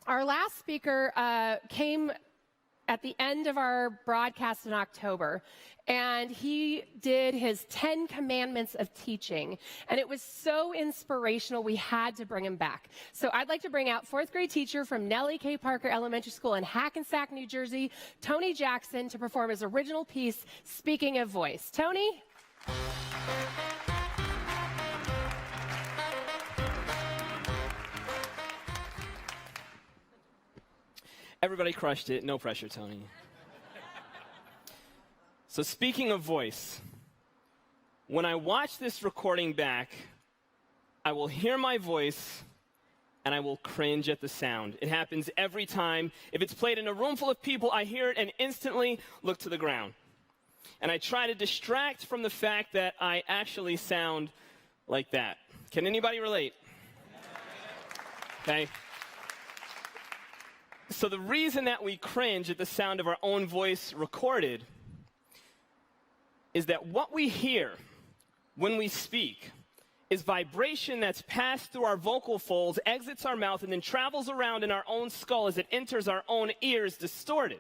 Our last speaker came at the end of our broadcast in October, and he did his 10 commandments of teaching, and it was so inspirational we had to bring him back. So I'd like to bring out fourth grade teacher from Nellie K. Parker Elementary School in Hackensack, New Jersey, Toney Jackson, to perform his original piece, Speaking of Voice. Tony? Everybody crushed it. No pressure, Tony. So speaking of voice, when I watch this recording back, I will hear my voice and I will cringe at the sound. It happens every time. If it's played in a room full of people, I hear it and instantly look to the ground. And I try to distract from the fact that I actually sound like that. Can anybody relate? Okay. So the reason that we cringe at the sound of our own voice recorded is that what we hear when we speak is vibration that's passed through our vocal folds, exits our mouth, and then travels around in our own skull as it enters our own ears distorted.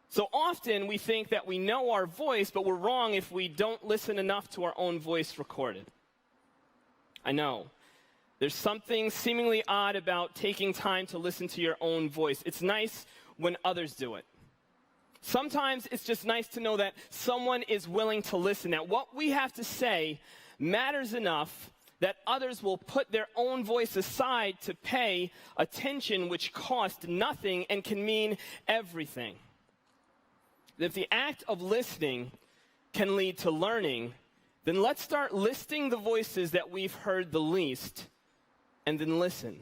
So often we think that we know our voice, but we're wrong if we don't listen enough to our own voice recorded. I know. There's something seemingly odd about taking time to listen to your own voice. It's nice when others do it. Sometimes it's just nice to know that someone is willing to listen, that what we have to say matters enough that others will put their own voice aside to pay attention, which costs nothing and can mean everything. If the act of listening can lead to learning, then let's start listing the voices that we've heard the least and then listen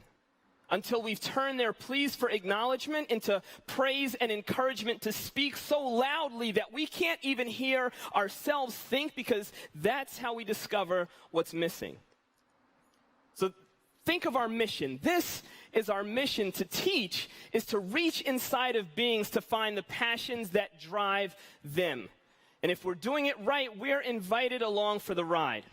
until we've turned their pleas for acknowledgement into praise and encouragement to speak so loudly that we can't even hear ourselves think, because that's how we discover what's missing. So think of our mission. This is our mission. To teach is to reach inside of beings to find the passions that drive them. And if we're doing it right, we're invited along for the ride.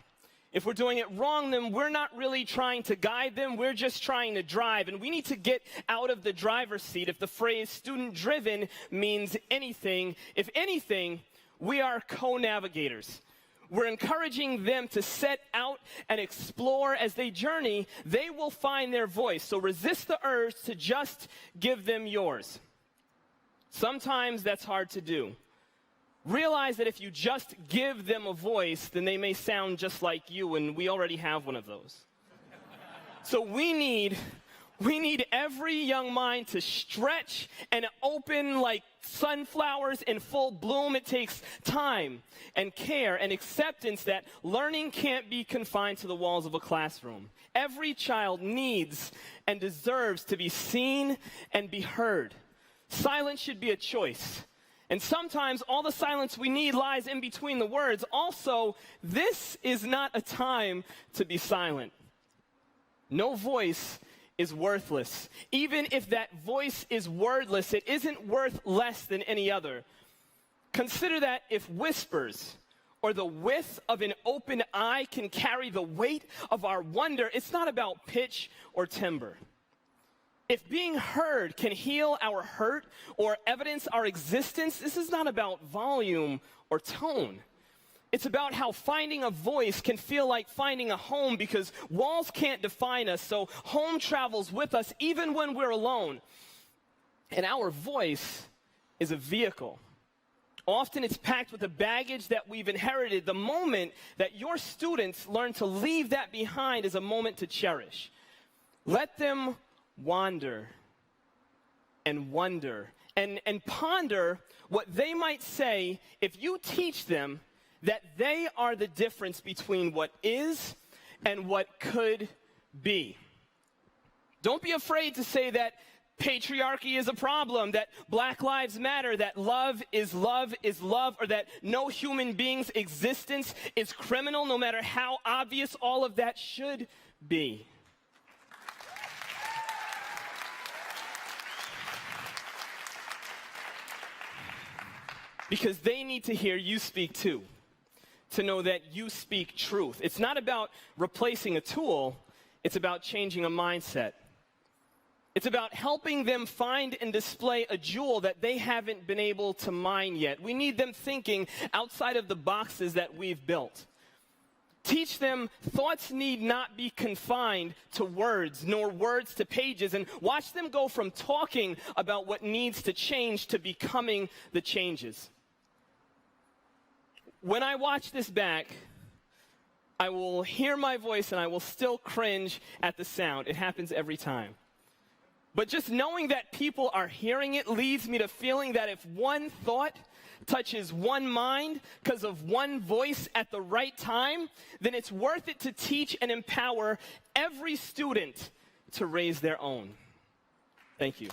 If we're doing it wrong, then we're not really trying to guide them, we're just trying to drive. And we need to get out of the driver's seat if the phrase student-driven means anything. If anything, we are co-navigators. We're encouraging them to set out and explore. As they journey, they will find their voice. So resist the urge to just give them yours. Sometimes that's hard to do. Realize that if you just give them a voice, then they may sound just like you, and we already have one of those. So we need every young mind to stretch and open like sunflowers in full bloom. It takes time and care and acceptance that learning can't be confined to the walls of a classroom. Every child needs and deserves to be seen and be heard. Silence should be a choice. And sometimes all the silence we need lies in between the words. Also, this is not a time to be silent. No voice is worthless. Even if that voice is wordless, it isn't worth less than any other. Consider that if whispers or the width of an open eye can carry the weight of our wonder, it's not about pitch or timbre. If being heard can heal our hurt or evidence our existence, this is not about volume or tone. It's about how finding a voice can feel like finding a home, because walls can't define us, so home travels with us even when we're alone. And our voice is a vehicle. Often it's packed with the baggage that we've inherited. The moment that your students learn to leave that behind is a moment to cherish. Let them wander and wonder and ponder what they might say if you teach them that they are the difference between what is and what could be. Don't be afraid to say that patriarchy is a problem, that Black Lives Matter, that love is love is love, or that no human being's existence is criminal, no matter how obvious all of that should be. Because they need to hear you speak too, to know that you speak truth. It's not about replacing a tool, it's about changing a mindset. It's about helping them find and display a jewel that they haven't been able to mine yet. We need them thinking outside of the boxes that we've built. Teach them thoughts need not be confined to words, nor words to pages, and watch them go from talking about what needs to change to becoming the changes. When I watch this back, I will hear my voice and I will still cringe at the sound. It happens every time. But just knowing that people are hearing it leads me to feeling that if one thought touches one mind because of one voice at the right time, then it's worth it to teach and empower every student to raise their own. Thank you.